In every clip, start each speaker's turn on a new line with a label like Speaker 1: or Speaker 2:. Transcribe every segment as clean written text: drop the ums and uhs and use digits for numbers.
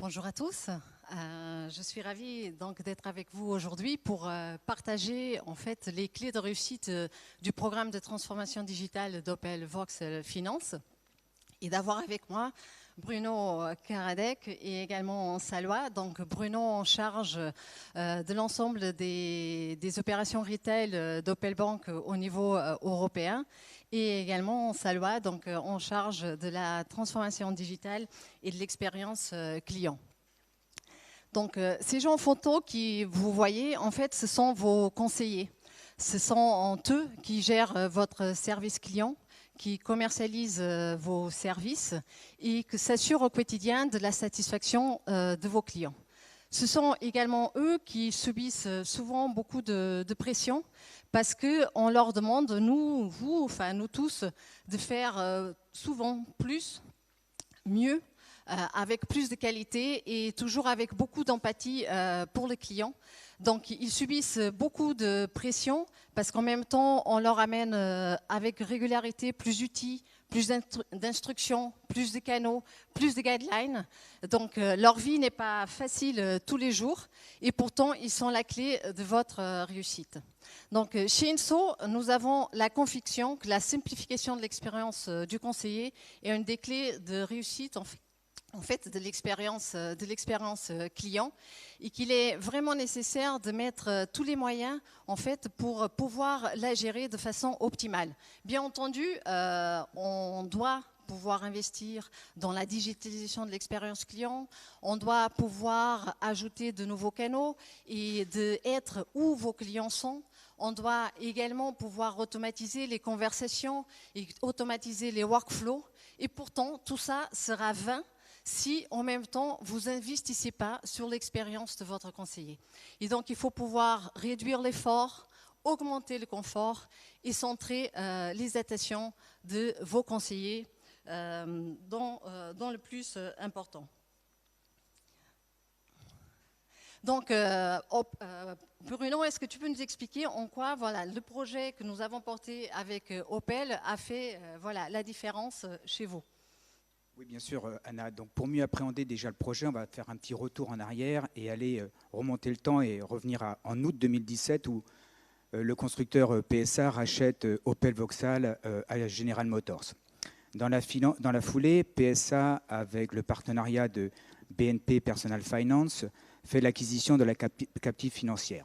Speaker 1: Bonjour à tous. Je suis ravie donc d'être avec vous aujourd'hui pour partager en fait les clés de réussite du programme de transformation digitale d'Opel Vauxhall Finance et d'avoir avec moi Bruno Karadec et également Salwa. Donc Bruno en charge de l'ensemble des opérations retail d'Opel Bank au niveau européen et également Salwa donc en charge de la transformation digitale et de l'expérience client. Donc ces gens en photo que vous voyez, en fait, ce sont vos conseillers. Ce sont eux qui gèrent votre service client, qui commercialisent vos services et qui s'assurent au quotidien de la satisfaction de vos clients. Ce sont également eux qui subissent souvent beaucoup de pression parce qu'on leur demande, nous tous, de faire souvent plus, mieux, avec plus de qualité et toujours avec beaucoup d'empathie pour le client. Donc, ils subissent beaucoup de pression parce qu'en même temps, on leur amène avec régularité plus d'outils, plus d'instructions, plus de canaux, plus de guidelines. Donc, leur vie n'est pas facile tous les jours et pourtant, ils sont la clé de votre réussite. Donc, chez Inso, nous avons la conviction que la simplification de l'expérience du conseiller est une des clés de réussite en fait, de l'expérience client et qu'il est vraiment nécessaire de mettre tous les moyens en fait, pour pouvoir la gérer de façon optimale. Bien entendu, on doit pouvoir investir dans la digitalisation de l'expérience client, on doit pouvoir ajouter de nouveaux canaux et d'être où vos clients sont. On doit également pouvoir automatiser les conversations et automatiser les workflows. Et pourtant, tout ça sera vain si en même temps vous n'investissez pas sur l'expérience de votre conseiller. Et donc il faut pouvoir réduire l'effort, augmenter le confort et centrer les attentions de vos conseillers dans le plus important. Donc, Bruno, est-ce que tu peux nous expliquer en quoi le projet que nous avons porté avec Opel a fait la différence chez vous ?
Speaker 2: Oui, bien sûr, Anna. Donc, pour mieux appréhender déjà le projet, on va faire un petit retour en arrière et aller remonter le temps et revenir en août 2017 où le constructeur PSA rachète Opel Vauxhall à General Motors. Dans la foulée, PSA, avec le partenariat de BNP Personal Finance, fait l'acquisition de la captive financière.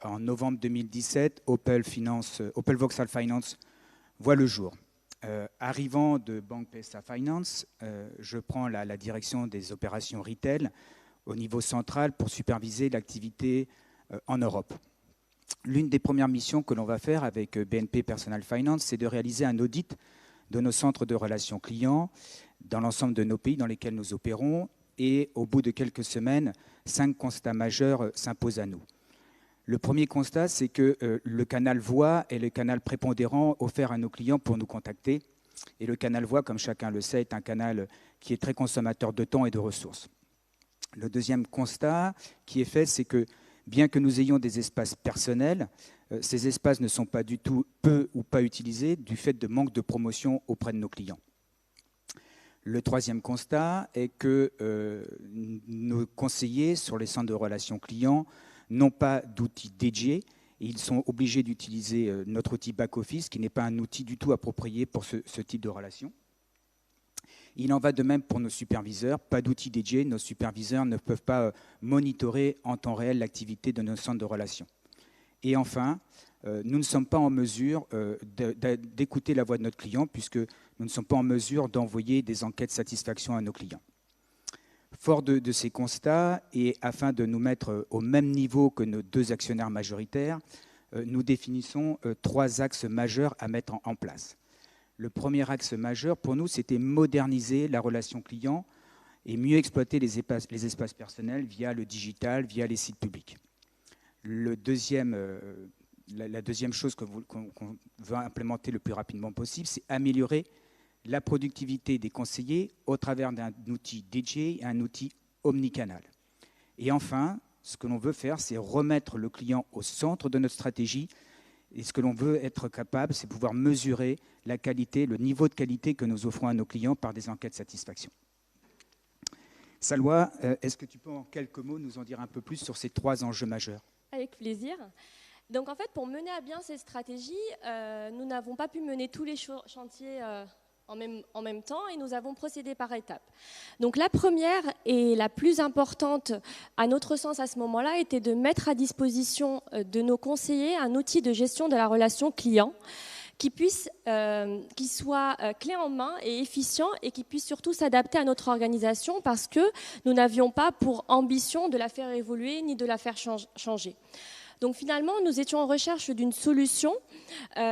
Speaker 2: En novembre 2017, Opel Vauxhall Finance voit le jour. Arrivant de Banque PSA Finance, je prends la direction des opérations retail au niveau central pour superviser l'activité en Europe. L'une des premières missions que l'on va faire avec BNP Personal Finance, c'est de réaliser un audit de nos centres de relations clients dans l'ensemble de nos pays dans lesquels nous opérons. Et au bout de quelques semaines, 5 constats majeurs s'imposent à nous. Le premier constat, c'est que le canal voix est le canal prépondérant offert à nos clients pour nous contacter. Et le canal voix, comme chacun le sait, est un canal qui est très consommateur de temps et de ressources. Le deuxième constat qui est fait, c'est que bien que nous ayons des espaces personnels, ces espaces ne sont pas du tout peu ou pas utilisés du fait de manque de promotion auprès de nos clients. Le troisième constat est que nos conseillers sur les centres de relations clients n'ont pas d'outils dédiés et ils sont obligés d'utiliser notre outil back-office qui n'est pas un outil du tout approprié pour ce type de relation. Il en va de même pour nos superviseurs, pas d'outils dédiés, nos superviseurs ne peuvent pas monitorer en temps réel l'activité de nos centres de relations. Et enfin, nous ne sommes pas en mesure d'écouter la voix de notre client puisque nous ne sommes pas en mesure d'envoyer des enquêtes de satisfaction à nos clients. Fort de ces constats et afin de nous mettre au même niveau que nos 2 actionnaires majoritaires, nous définissons 3 axes majeurs à mettre en place. Le premier axe majeur pour nous, c'était moderniser la relation client et mieux exploiter les espaces personnels via le digital, via les sites publics. La deuxième chose qu'on veut implémenter le plus rapidement possible, c'est améliorer la productivité des conseillers au travers d'un outil dédié et un outil omnicanal. Et enfin, ce que l'on veut faire, c'est remettre le client au centre de notre stratégie. Et ce que l'on veut être capable, c'est pouvoir mesurer la qualité, le niveau de qualité que nous offrons à nos clients par des enquêtes de satisfaction. Salwa, est-ce que tu peux en quelques mots nous en dire un peu plus sur ces 3 enjeux majeurs?
Speaker 3: Avec plaisir. Donc en fait, pour mener à bien cette stratégie, nous n'avons pas pu mener tous les chantiers en même temps et nous avons procédé par étapes. Donc la première et la plus importante à notre sens à ce moment-là était de mettre à disposition de nos conseillers un outil de gestion de la relation client qui soit clé en main et efficient et qui puisse surtout s'adapter à notre organisation parce que nous n'avions pas pour ambition de la faire évoluer ni de la faire changer. Donc finalement, nous étions en recherche d'une solution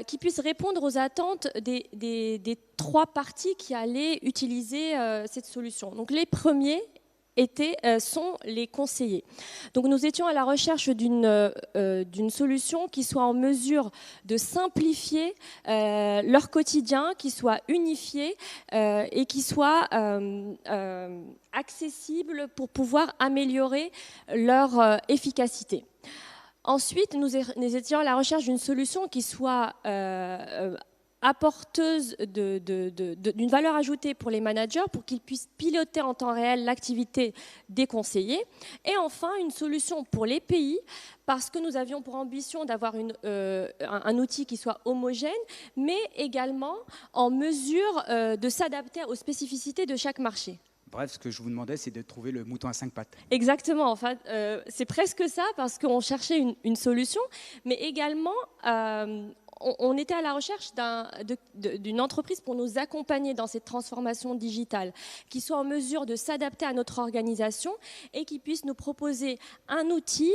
Speaker 3: qui puisse répondre aux attentes des 3 parties qui allaient utiliser cette solution. Donc les premiers sont les conseillers. Donc nous étions à la recherche d'une solution qui soit en mesure de simplifier leur quotidien, qui soit unifié et qui soit accessible pour pouvoir améliorer leur efficacité. Ensuite, nous étions à la recherche d'une solution qui soit apporteuse d'une valeur ajoutée pour les managers pour qu'ils puissent piloter en temps réel l'activité des conseillers. Et enfin, une solution pour les pays parce que nous avions pour ambition d'avoir un outil qui soit homogène, mais également en mesure de s'adapter aux spécificités de chaque marché.
Speaker 2: Bref, ce que je vous demandais, c'est de trouver le mouton à 5 pattes.
Speaker 3: Exactement, en fait, c'est presque ça, parce qu'on cherchait une solution, mais également, on était à la recherche d'une entreprise pour nous accompagner dans cette transformation digitale, qui soit en mesure de s'adapter à notre organisation et qui puisse nous proposer un outil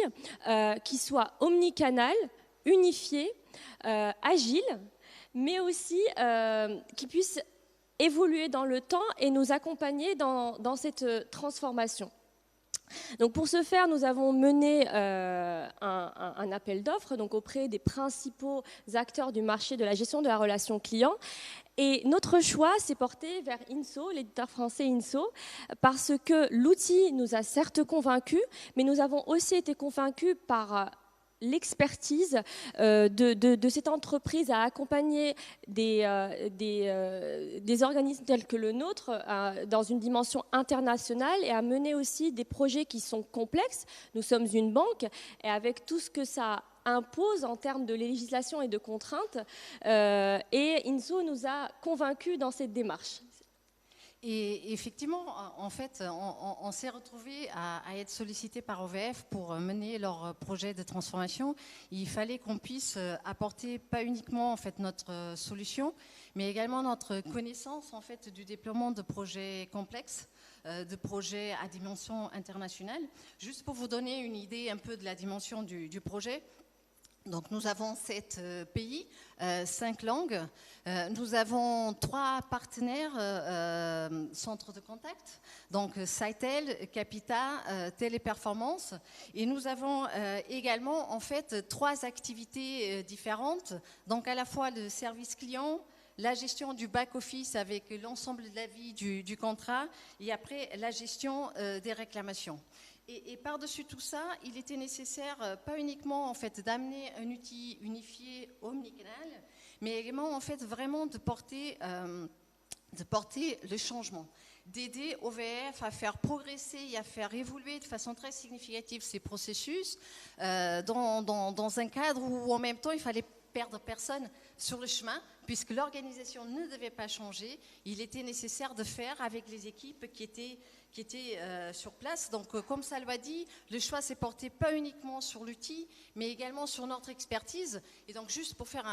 Speaker 3: qui soit omnicanal, unifié, agile, mais aussi qui puisse évoluer dans le temps et nous accompagner dans cette transformation. Donc pour ce faire, nous avons mené un appel d'offres donc auprès des principaux acteurs du marché de la gestion de la relation client. Et notre choix s'est porté vers INSO, l'éditeur français INSO, parce que l'outil nous a certes convaincus, mais nous avons aussi été convaincus par l'expertise de cette entreprise à accompagner des organismes tels que le nôtre dans une dimension internationale et à mener aussi des projets qui sont complexes. Nous sommes une banque et avec tout ce que ça impose en termes de législation et de contraintes, et INSO nous a convaincus dans cette démarche.
Speaker 1: Et effectivement, en fait, on s'est retrouvé à être sollicité par OVF pour mener leur projet de transformation. Il fallait qu'on puisse apporter pas uniquement en fait notre solution, mais également notre connaissance en fait du déploiement de projets complexes, de projets à dimension internationale. Juste pour vous donner une idée un peu de la dimension du projet. Donc nous avons 7 pays, 5 langues. Nous avons 3 partenaires centres de contact, donc Sitel, Capita, Téléperformance. Et nous avons également en fait 3 activités différentes, donc à la fois le service client, la gestion du back-office avec l'ensemble de la vie du contrat et après la gestion des réclamations. Et par-dessus tout ça, il était nécessaire, pas uniquement en fait, d'amener un outil unifié omnicanal, mais également en fait, vraiment de porter le changement, d'aider OVF à faire progresser et à faire évoluer de façon très significative ces processus dans un cadre où en même temps il fallait perdre personne sur le chemin, puisque l'organisation ne devait pas changer. Il était nécessaire de faire avec les équipes qui étaient sur place. Donc, comme ça l'a dit, le choix s'est porté pas uniquement sur l'outil, mais également sur notre expertise. Et donc, juste pour faire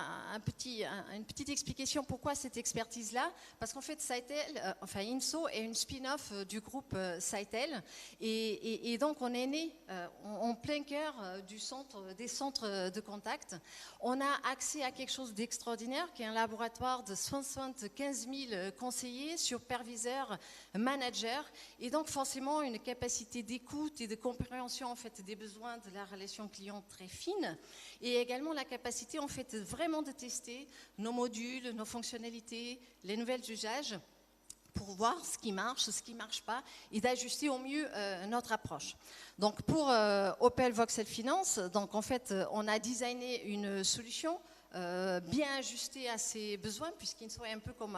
Speaker 1: une petite explication, pourquoi cette expertise-là? Parce qu'en fait, Sitel, INSO est une spin-off du groupe Sitel. Et donc, on est né en plein cœur des centres de contact. On a accès à quelque chose d'extraordinaire, qui est un laboratoire de 75 000 conseillers, superviseurs, managers. Et donc forcément une capacité d'écoute et de compréhension en fait des besoins de la relation client très fine, et également la capacité en fait vraiment de tester nos modules, nos fonctionnalités, les nouvelles usages pour voir ce qui marche pas et d'ajuster au mieux notre approche. Donc pour Opel Voxel Finance, donc en fait on a designé une solution bien ajusté à ses besoins, puisqu'il soit un peu comme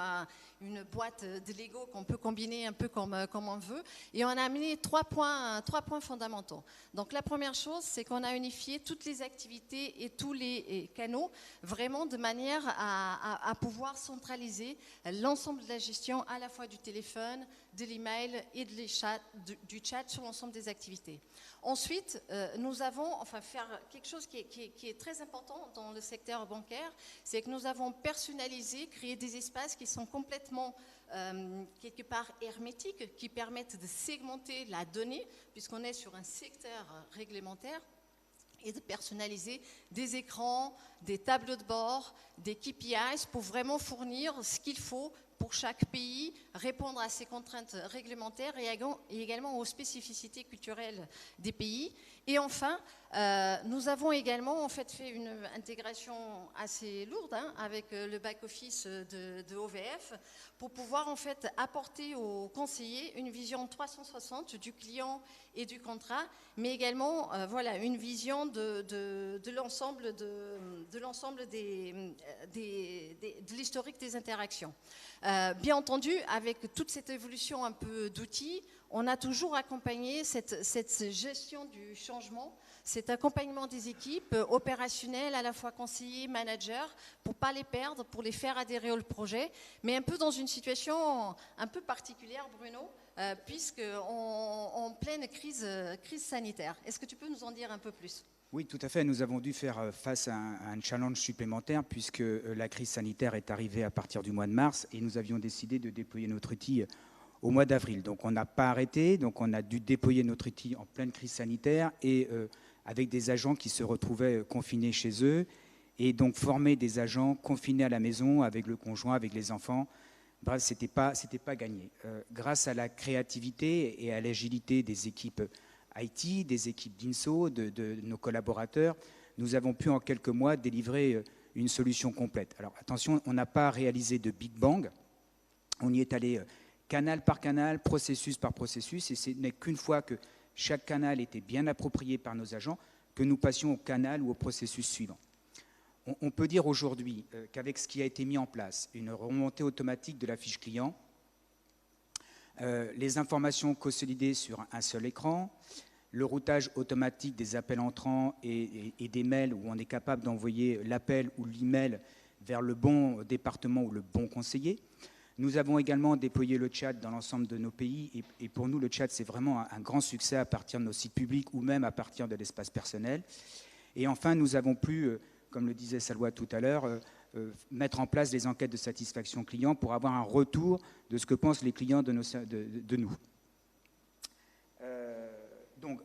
Speaker 1: une boîte de Lego qu'on peut combiner un peu comme on veut. Et on a amené trois points fondamentaux. Donc la première chose, c'est qu'on a unifié toutes les activités et tous les canaux, vraiment de manière à pouvoir centraliser l'ensemble de la gestion, à la fois du téléphone, de l'email et du chat sur l'ensemble des activités. Ensuite, nous avons faire quelque chose qui est très important dans le secteur bancaire, c'est que nous avons personnalisé, créé des espaces qui sont complètement quelque part hermétiques, qui permettent de segmenter la donnée, puisqu'on est sur un secteur réglementaire, et de personnaliser des écrans, des tableaux de bord, des KPIs pour vraiment fournir ce qu'il faut pour chaque pays, répondre à ses contraintes réglementaires et également aux spécificités culturelles des pays. Et enfin, nous avons également fait une intégration assez lourde avec le back-office de OVF pour pouvoir apporter aux conseillers une vision 360 du client et du contrat, mais également une vision de l'ensemble de l'historique des interactions. Bien entendu, avec toute cette évolution un peu d'outils, on a toujours accompagné cette gestion du changement, cet accompagnement des équipes opérationnelles, à la fois conseillers, managers, pour ne pas les perdre, pour les faire adhérer au projet, mais un peu dans une situation un peu particulière, Bruno, puisqu'en pleine crise sanitaire. Est-ce que tu peux nous en dire un peu plus ?
Speaker 2: Oui, tout à fait. Nous avons dû faire face à un challenge supplémentaire puisque la crise sanitaire est arrivée à partir du mois de mars et nous avions décidé de déployer notre outil au mois d'avril. Donc on n'a pas arrêté, donc on a dû déployer notre outil en pleine crise sanitaire et avec des agents qui se retrouvaient confinés chez eux et donc former des agents confinés à la maison avec le conjoint, avec les enfants. Bref, c'était pas gagné. Grâce à la créativité et à l'agilité des équipes IT, des équipes d'INSO, de nos collaborateurs, nous avons pu en quelques mois délivrer une solution complète. Alors attention, on n'a pas réalisé de Big Bang, on y est allé canal par canal, processus par processus, et ce n'est qu'une fois que chaque canal était bien approprié par nos agents que nous passions au canal ou au processus suivant. On peut dire aujourd'hui qu'avec ce qui a été mis en place, une remontée automatique de la fiche client, les informations consolidées sur un seul écran, le routage automatique des appels entrants et des mails où on est capable d'envoyer l'appel ou l'email vers le bon département ou le bon conseiller. Nous avons également déployé le chat dans l'ensemble de nos pays et pour nous, le chat, c'est vraiment un grand succès à partir de nos sites publics ou même à partir de l'espace personnel. Et enfin, nous avons pu, comme le disait Salwa tout à l'heure, mettre en place des enquêtes de satisfaction client pour avoir un retour de ce que pensent les clients de nous. Donc,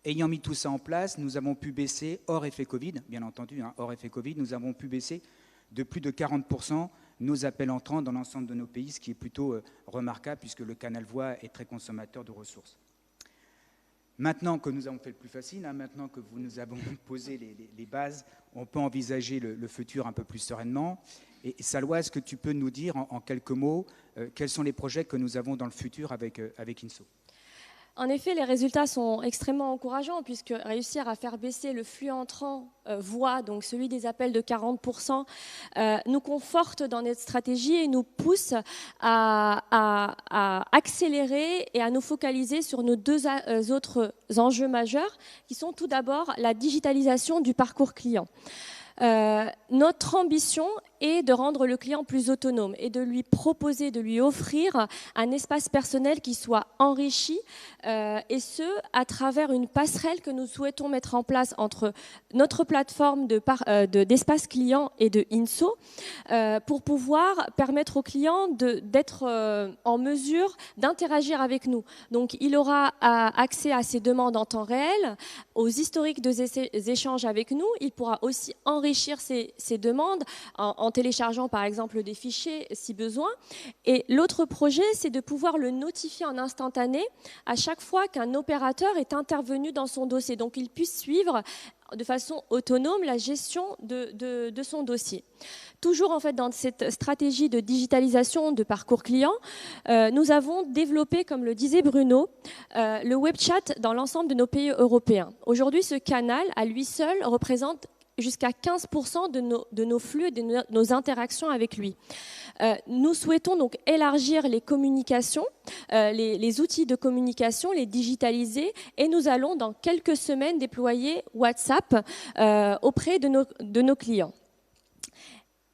Speaker 2: ayant mis tout ça en place, nous avons pu baisser, hors effet Covid, bien entendu, hors effet Covid, nous avons pu baisser de plus de 40% nos appels entrants dans l'ensemble de nos pays, ce qui est plutôt remarquable puisque le canal voix est très consommateur de ressources. Maintenant que nous avons fait le plus facile, maintenant que nous avons posé les bases, on peut envisager le futur un peu plus sereinement. Et Salwa, est-ce que tu peux nous dire en quelques mots quels sont les projets que nous avons dans le futur avec INSO ?
Speaker 3: En effet, les résultats sont extrêmement encourageants puisque réussir à faire baisser le flux entrant voix, donc celui des appels de 40%, nous conforte dans notre stratégie et nous pousse à accélérer et à nous focaliser sur nos deux autres enjeux majeurs qui sont tout d'abord la digitalisation du parcours client. Notre ambition est de rendre le client plus autonome et de lui proposer, de lui offrir un espace personnel qui soit enrichi et ce, à travers une passerelle que nous souhaitons mettre en place entre notre plateforme d'espace client et de INSO pour pouvoir permettre au client d'être en mesure d'interagir avec nous. Donc, il aura accès à ses demandes en temps réel, aux historiques des échanges avec nous. Il pourra aussi enrichir ses demandes en téléchargeant par exemple des fichiers si besoin. Et l'autre projet, c'est de pouvoir le notifier en instantané à chaque fois qu'un opérateur est intervenu dans son dossier. Donc il puisse suivre de façon autonome la gestion de son dossier. Toujours en fait dans cette stratégie de digitalisation de parcours client, nous avons développé, comme le disait Bruno, le web chat dans l'ensemble de nos pays européens. Aujourd'hui, ce canal, à lui seul, représente jusqu'à 15% de nos flux et de nos interactions avec lui. Nous souhaitons donc élargir les communications, les outils de communication, les digitaliser, et nous allons dans quelques semaines déployer WhatsApp auprès de nos clients.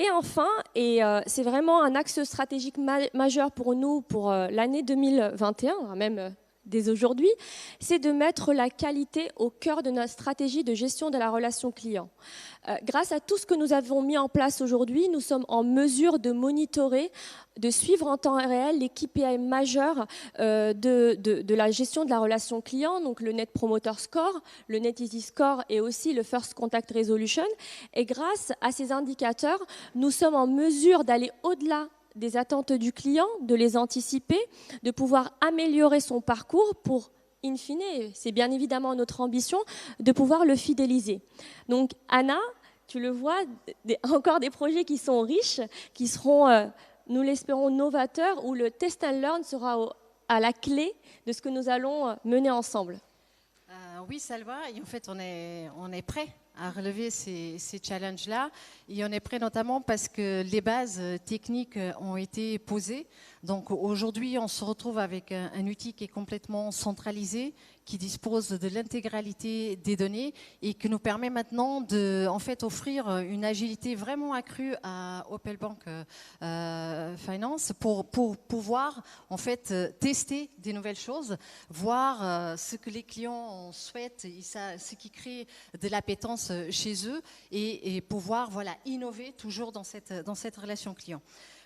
Speaker 3: Et enfin, et c'est vraiment un axe stratégique majeur pour nous pour l'année 2021, même dès aujourd'hui, c'est de mettre la qualité au cœur de notre stratégie de gestion de la relation client. Grâce à tout ce que nous avons mis en place aujourd'hui, nous sommes en mesure de monitorer, de suivre en temps réel les KPI majeurs de la gestion de la relation client, donc le Net Promoter Score, le Net Easy Score et aussi le First Contact Resolution. Et grâce à ces indicateurs, nous sommes en mesure d'aller au-delà des attentes du client, de les anticiper, de pouvoir améliorer son parcours pour, in fine, c'est bien évidemment notre ambition, de pouvoir le fidéliser. Donc Anna, tu le vois, encore des projets qui sont riches, qui seront, nous l'espérons, novateurs, où le test and learn sera à la clé de ce que nous allons mener ensemble.
Speaker 1: Oui, Salva, et en fait, on est prêt à relever ces challenges-là. Et on est prêt notamment parce que les bases techniques ont été posées. Donc aujourd'hui, on se retrouve avec un outil qui est complètement centralisé, qui dispose de l'intégralité des données et qui nous permet maintenant de en fait, offrir une agilité vraiment accrue à Opel Bank Finance pour pouvoir en fait, tester des nouvelles choses, voir ce que les clients souhaitent, et ce qui crée de l'appétence chez eux et pouvoir voilà, innover toujours dans cette relation client.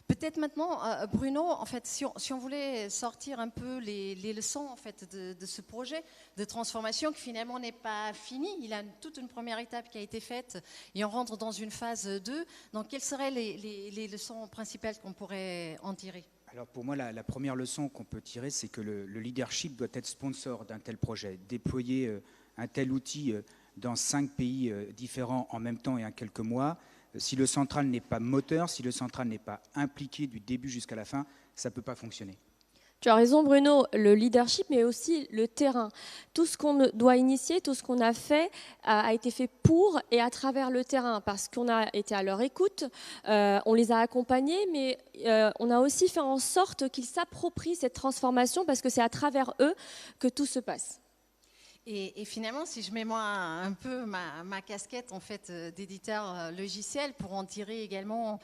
Speaker 1: Peut-être maintenant, Bruno, en fait, si on voulait sortir un peu les leçons en fait, de ce projet de transformation qui finalement n'est pas fini, il a toute une première étape qui a été faite et on rentre dans une phase 2. Donc, quelles seraient les leçons principales qu'on pourrait en tirer ?
Speaker 2: Alors pour moi, la première leçon qu'on peut tirer, c'est que le leadership doit être sponsor d'un tel projet. Déployer un tel outil dans 5 pays différents en même temps et en quelques mois, si le central n'est pas moteur, si le central n'est pas impliqué du début jusqu'à la fin, ça ne peut pas fonctionner.
Speaker 3: Tu as raison Bruno, le leadership mais aussi le terrain. Tout ce qu'on doit initier, tout ce qu'on a fait a été fait pour et à travers le terrain parce qu'on a été à leur écoute, on les a accompagnés mais on a aussi fait en sorte qu'ils s'approprient cette transformation parce que c'est à travers eux que tout se passe.
Speaker 1: Et finalement, si je mets moi un peu ma casquette en fait d'éditeur logiciel pour en tirer également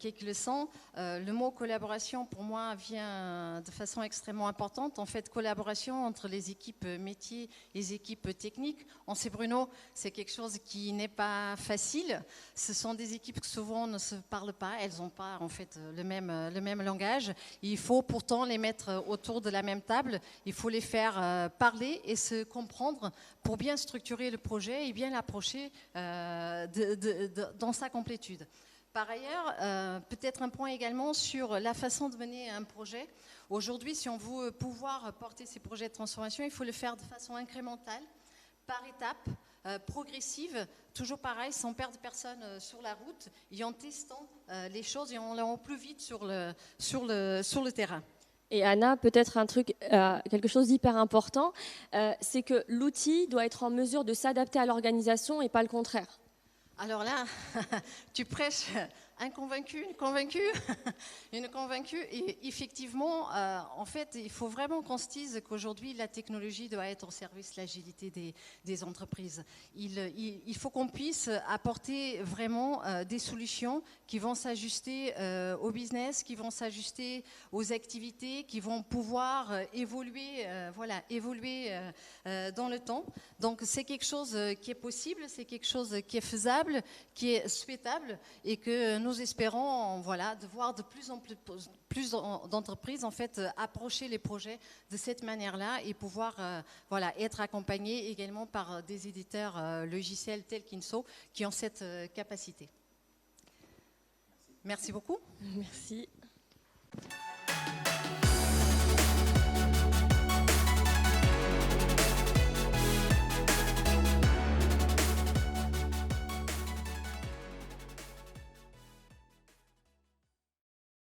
Speaker 1: quelques leçons, le mot collaboration pour moi vient de façon extrêmement importante. En fait, collaboration entre les équipes métiers, les équipes techniques. On sait Bruno, c'est quelque chose qui n'est pas facile. Ce sont des équipes qui souvent ne se parlent pas, elles n'ont pas en fait le même langage. Il faut pourtant les mettre autour de la même table. Il faut les faire parler et se comprendre pour bien structurer le projet et bien l'approcher dans sa complétude. Par ailleurs, peut-être un point également sur la façon de mener un projet. Aujourd'hui, si on veut pouvoir porter ces projets de transformation, il faut le faire de façon incrémentale, par étapes, progressive, toujours pareil, sans perdre personne sur la route, et en testant les choses et en allant plus vite sur le terrain.
Speaker 3: Et Anna, peut-être un truc, quelque chose d'hyper important, c'est que l'outil doit être en mesure de s'adapter à l'organisation et pas le contraire.
Speaker 1: Alors là, tu prêches un convaincu, une convaincue. Et effectivement, en fait, il faut vraiment qu'on se dise qu'aujourd'hui, la technologie doit être au service de l'agilité des entreprises. Il faut qu'on puisse apporter vraiment des solutions qui vont s'ajuster au business, qui vont s'ajuster aux activités, qui vont pouvoir évoluer dans le temps. Donc, c'est quelque chose qui est possible, c'est quelque chose qui est faisable, qui est souhaitable et que nous espérons de voir de plus en plus d'entreprises en fait, approcher les projets de cette manière-là et pouvoir être accompagnés également par des éditeurs logiciels tels qu'Inso qui ont cette capacité. Merci beaucoup.
Speaker 3: Merci.